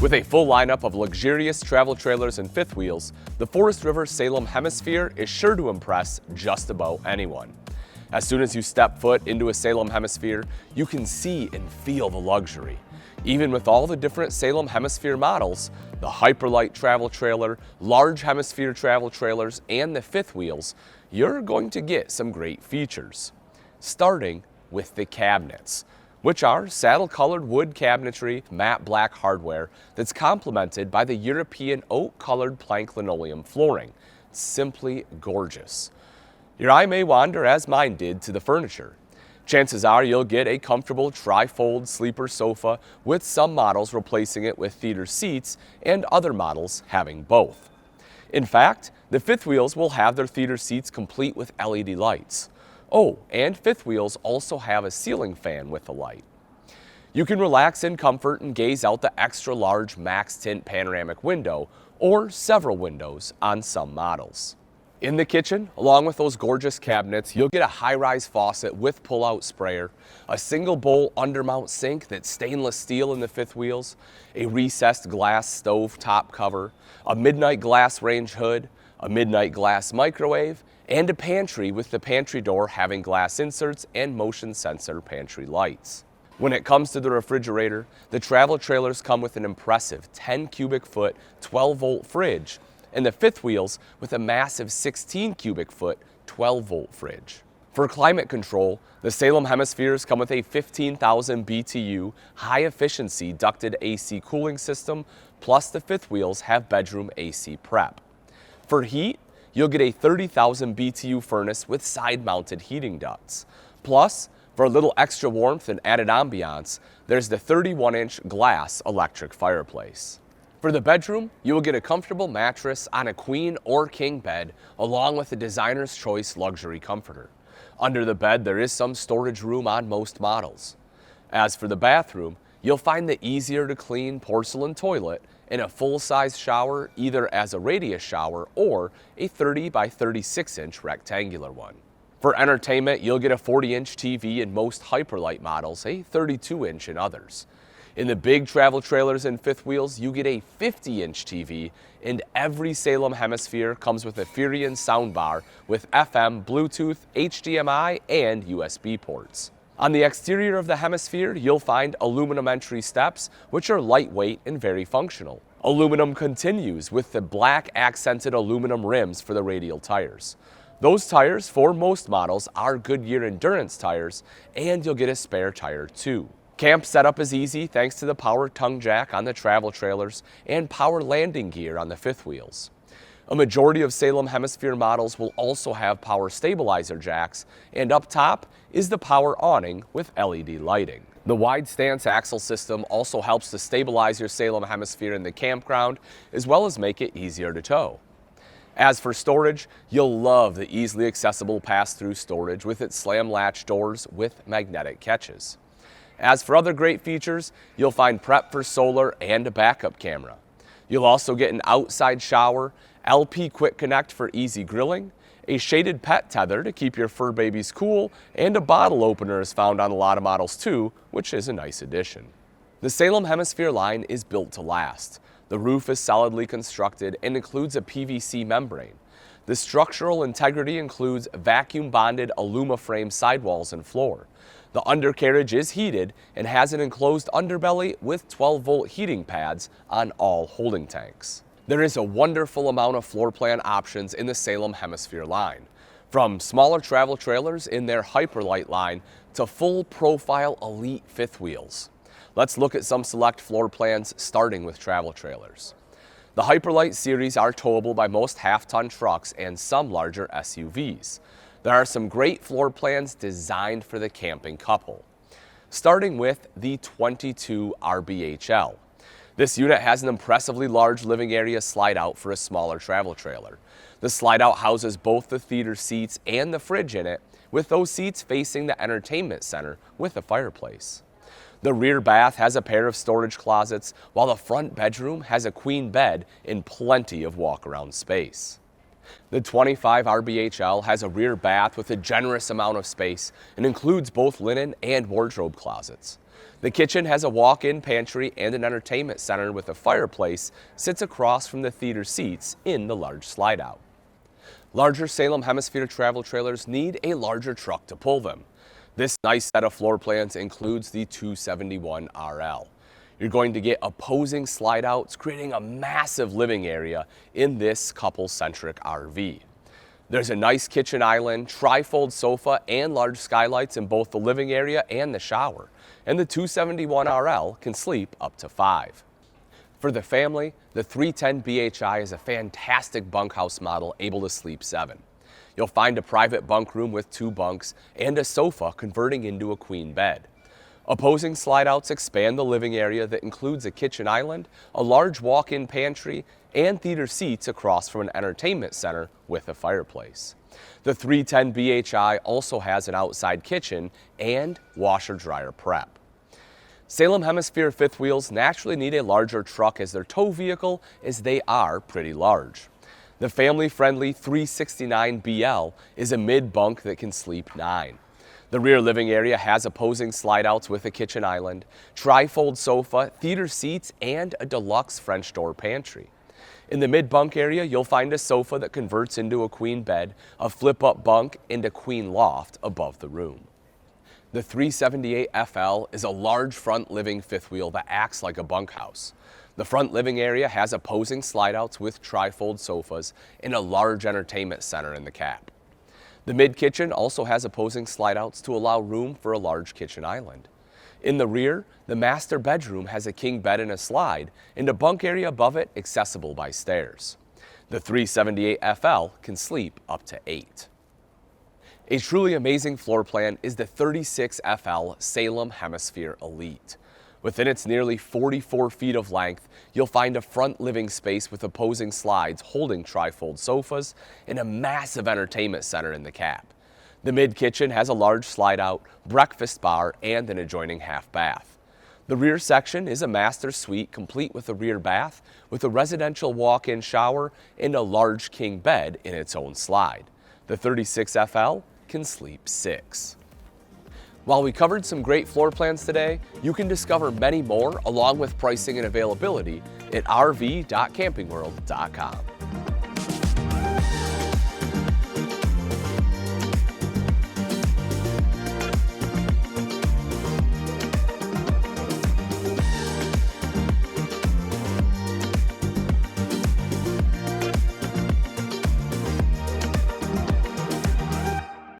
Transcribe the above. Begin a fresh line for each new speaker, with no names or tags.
With a full lineup of luxurious travel trailers and fifth wheels, the Forest River Salem Hemisphere is sure to impress just about anyone. As soon as you step foot into a Salem Hemisphere, you can see and feel the luxury. Even with all the different Salem Hemisphere models, the Hyperlight travel trailer, large Hemisphere travel trailers, and the fifth wheels, you're going to get some great features. Starting with the cabinets, which are saddle-colored wood cabinetry, matte black hardware that's complemented by the European oak-colored plank linoleum flooring. Simply gorgeous. Your eye may wander, as mine did, to the furniture. Chances are you'll get a comfortable tri-fold sleeper sofa, with some models replacing it with theater seats and other models having both. In fact, the fifth wheels will have their theater seats complete with LED lights. Oh, and fifth wheels also have a ceiling fan with a light. You can relax in comfort and gaze out the extra large max tint panoramic window or several windows on some models. In the kitchen, along with those gorgeous cabinets, you'll get a high-rise faucet with pull-out sprayer, a single bowl undermount sink that's stainless steel in the fifth wheels, a recessed glass stove top cover, a midnight glass range hood, a midnight glass microwave, and a pantry with the pantry door having glass inserts and motion sensor pantry lights. When it comes to the refrigerator, the travel trailers come with an impressive 10 cubic foot, 12 volt fridge, and the fifth wheels with a massive 16 cubic foot, 12 volt fridge. For climate control, the Salem Hemispheres come with a 15,000 BTU high efficiency ducted AC cooling system, plus the fifth wheels have bedroom AC prep. For heat, you'll get a 30,000 BTU furnace with side-mounted heating ducts. Plus, for a little extra warmth and added ambiance, there's the 31-inch glass electric fireplace. For the bedroom, you will get a comfortable mattress on a queen or king bed, along with a designer's choice luxury comforter. Under the bed, there is some storage room on most models. As for the bathroom, you'll find the easier to clean porcelain toilet and a full-size shower, either as a radius shower or a 30 by 36-inch rectangular one. For entertainment, you'll get a 40-inch TV in most Hyperlight models, a 32-inch in others. In the big travel trailers and fifth wheels, you get a 50-inch TV, and every Salem Hemisphere comes with a Furion soundbar with FM, Bluetooth, HDMI, and USB ports. On the exterior of the Hemisphere, you'll find aluminum entry steps, which are lightweight and very functional. Aluminum continues with the black accented aluminum rims for the radial tires. Those tires, for most models, are Goodyear Endurance tires, and you'll get a spare tire too. Camp setup is easy thanks to the power tongue jack on the travel trailers and power landing gear on the fifth wheels. A majority of Salem Hemisphere models will also have power stabilizer jacks, and up top is the power awning with LED lighting. The wide stance axle system also helps to stabilize your Salem Hemisphere in the campground, as well as make it easier to tow. As for storage, you'll love the easily accessible pass-through storage with its slam latch doors with magnetic catches. As for other great features, you'll find prep for solar and a backup camera. You'll also get an outside shower, LP Quick Connect for easy grilling, a shaded pet tether to keep your fur babies cool, and a bottle opener is found on a lot of models too, which is a nice addition. The Salem Hemisphere line is built to last. The roof is solidly constructed and includes a PVC membrane. The structural integrity includes vacuum-bonded Alumaframe sidewalls and floor. The undercarriage is heated and has an enclosed underbelly with 12-volt heating pads on all holding tanks. There is a wonderful amount of floor plan options in the Salem Hemisphere line, from smaller travel trailers in their Hyperlight line to full-profile elite fifth wheels. Let's look at some select floor plans, starting with travel trailers. The Hyperlight series are towable by most half-ton trucks and some larger SUVs. There are some great floor plans designed for the camping couple. Starting with the 22 RBHL. This unit has an impressively large living area slide out for a smaller travel trailer. The slide out houses both the theater seats and the fridge in it, with those seats facing the entertainment center with a fireplace. The rear bath has a pair of storage closets, while the front bedroom has a queen bed and plenty of walk-around space. The 25 RBHL has a rear bath with a generous amount of space and includes both linen and wardrobe closets. The kitchen has a walk-in pantry and an entertainment center with a fireplace sits across from the theater seats in the large slide-out. Larger Salem Hemisphere travel trailers need a larger truck to pull them. This nice set of floor plans includes the 271 RL. You're going to get opposing slide-outs, creating a massive living area in this couple-centric RV. There's a nice kitchen island, tri-fold sofa, and large skylights in both the living area and the shower. And the 271 RL can sleep up to 5. For the family, the 310 BHI is a fantastic bunkhouse model able to sleep 7. You'll find a private bunk room with 2 bunks and a sofa converting into a queen bed. Opposing slide-outs expand the living area that includes a kitchen island, a large walk-in pantry, and theater seats across from an entertainment center with a fireplace. The 310 BHI also has an outside kitchen and washer-dryer prep. Salem Hemisphere fifth wheels naturally need a larger truck as their tow vehicle, as they are pretty large. The family-friendly 369 BL is a mid-bunk that can sleep 9. The rear living area has opposing slide-outs with a kitchen island, tri-fold sofa, theater seats, and a deluxe French door pantry. In the mid-bunk area, you'll find a sofa that converts into a queen bed, a flip-up bunk, and a queen loft above the room. The 378 FL is a large front living fifth wheel that acts like a bunkhouse. The front living area has opposing slide-outs with tri-fold sofas and a large entertainment center in the cab. The mid-kitchen also has opposing slide-outs to allow room for a large kitchen island. In the rear, the master bedroom has a king bed and a slide, and a bunk area above it accessible by stairs. The 378 FL can sleep up to 8. A truly amazing floor plan is the 36 FL Salem Hemisphere Elite. Within its nearly 44 feet of length, you'll find a front living space with opposing slides holding tri-fold sofas and a massive entertainment center in the cab. The mid-kitchen has a large slide-out, breakfast bar, and an adjoining half bath. The rear section is a master suite complete with a rear bath, with a residential walk-in shower and a large king bed in its own slide. The 36 FL can sleep 6. While we covered some great floor plans today, you can discover many more along with pricing and availability at rv.campingworld.com.